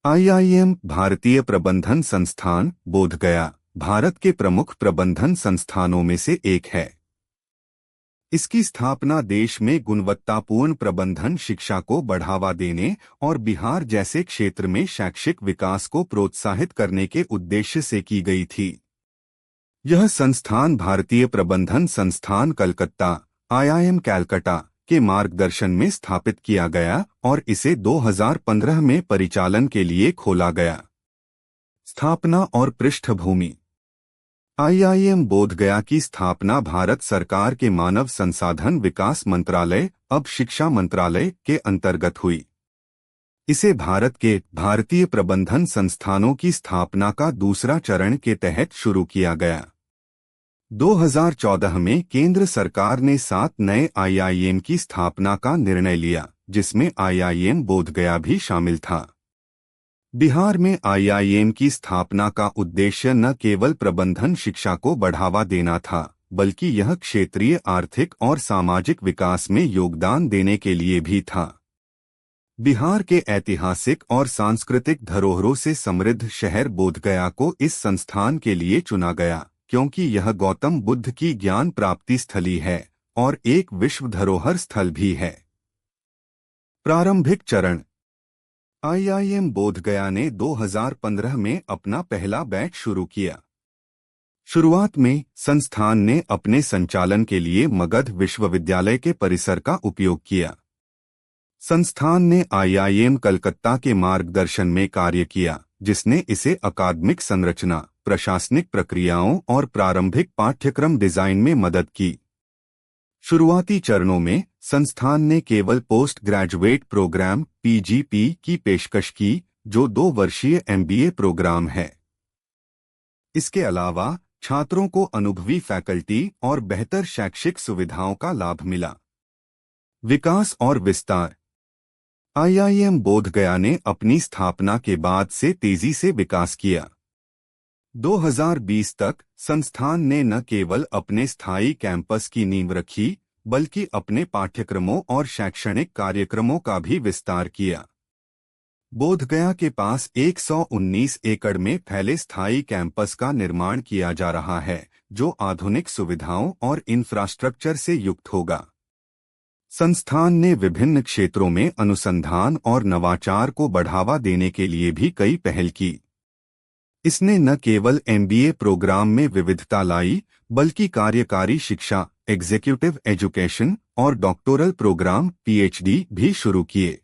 IIM भारतीय प्रबंधन संस्थान बोधगया भारत के प्रमुख प्रबंधन संस्थानों में से एक है। इसकी स्थापना देश में गुणवत्तापूर्ण प्रबंधन शिक्षा को बढ़ावा देने और बिहार जैसे क्षेत्र में शैक्षिक विकास को प्रोत्साहित करने के उद्देश्य से की गई थी। यह संस्थान भारतीय प्रबंधन संस्थान कलकत्ता आईआईएम कैलकटा के मार्गदर्शन में स्थापित किया गया और इसे 2015 में परिचालन के लिए खोला गया। स्थापना और पृष्ठभूमि। आईआईएम बोधगया की स्थापना भारत सरकार के मानव संसाधन विकास मंत्रालय अब शिक्षा मंत्रालय के अंतर्गत हुई। इसे भारत के भारतीय प्रबंधन संस्थानों की स्थापना का दूसरा चरण के तहत शुरू किया गया। 2014 में केंद्र सरकार ने 7 नए आईआईएम की स्थापना का निर्णय लिया, जिसमें आईआईएम बोधगया भी शामिल था। बिहार में आईआईएम की स्थापना का उद्देश्य न केवल प्रबंधन शिक्षा को बढ़ावा देना था, बल्कि यह क्षेत्रीय आर्थिक और सामाजिक विकास में योगदान देने के लिए भी था। बिहार के ऐतिहासिक और सांस्कृतिक धरोहरों से समृद्ध शहर बोधगया को इस संस्थान के लिए चुना गया, क्योंकि यह गौतम बुद्ध की ज्ञान प्राप्ति स्थली है और एक विश्व धरोहर स्थल भी है। प्रारंभिक चरण। आईआईएम बोधगया ने 2015 में अपना पहला बैच शुरू किया। शुरुआत में संस्थान ने अपने संचालन के लिए मगध विश्वविद्यालय के परिसर का उपयोग किया। संस्थान ने आईआईएम कलकत्ता के मार्गदर्शन में कार्य किया, जिसने इसे अकादमिक संरचना, प्रशासनिक प्रक्रियाओं और प्रारंभिक पाठ्यक्रम डिजाइन में मदद की। शुरुआती चरणों में संस्थान ने केवल पोस्ट ग्रेजुएट प्रोग्राम पीजीपी की पेशकश की, जो 2 वर्षीय एमबीए प्रोग्राम है। इसके अलावा छात्रों को अनुभवी फैकल्टी और बेहतर शैक्षिक सुविधाओं का लाभ मिला। विकास और विस्तार। आईआईएम बोधगया ने अपनी स्थापना के बाद से तेजी से विकास किया। 2020 तक संस्थान ने न केवल अपने स्थायी कैंपस की नींव रखी, बल्कि अपने पाठ्यक्रमों और शैक्षणिक कार्यक्रमों का भी विस्तार किया। बोधगया के पास 119 एकड़ में फैले स्थायी कैंपस का निर्माण किया जा रहा है, जो आधुनिक सुविधाओं और इंफ्रास्ट्रक्चर से युक्त होगा। संस्थान ने विभिन्न क्षेत्रों में अनुसंधान और नवाचार को बढ़ावा देने के लिए भी कई पहल की। इसने न केवल एमबीए प्रोग्राम में विविधता लाई, बल्कि कार्यकारी शिक्षा, एग्जीक्यूटिव एजुकेशन और डॉक्टोरल प्रोग्राम पीएचडी भी शुरू किए।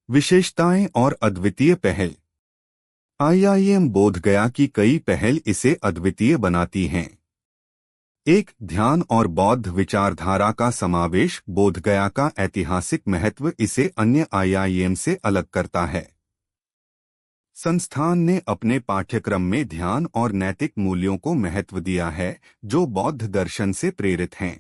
विशेषताएं और अद्वितीय पहल। आईआईएम बोधगया की कई पहल इसे अद्वितीय बनाती हैं। 1. ध्यान और बौद्ध विचारधारा का समावेश। बोधगया का ऐतिहासिक महत्व इसे अन्य आईआईएम से अलग करता है। संस्थान ने अपने पाठ्यक्रम में ध्यान और नैतिक मूल्यों को महत्व दिया है, जो बौद्ध दर्शन से प्रेरित हैं।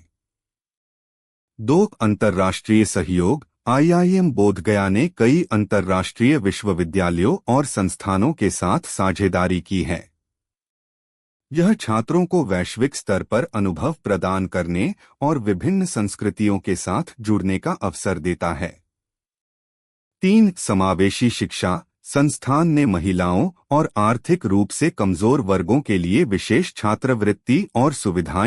2. अंतर्राष्ट्रीय सहयोग। आईआईएम बोधगया ने कई अंतर्राष्ट्रीय विश्वविद्यालयों और संस्थानों के साथ साझेदारी की है। यह छात्रों को वैश्विक स्तर पर अनुभव प्रदान करने और विभिन्न संस्कृतियों के साथ जुड़ने का अवसर देता है। 3. समावेशी शिक्षा। संस्थान ने महिलाओं और आर्थिक रूप से कमजोर वर्गों के लिए विशेष छात्रवृत्ति और सुविधाएं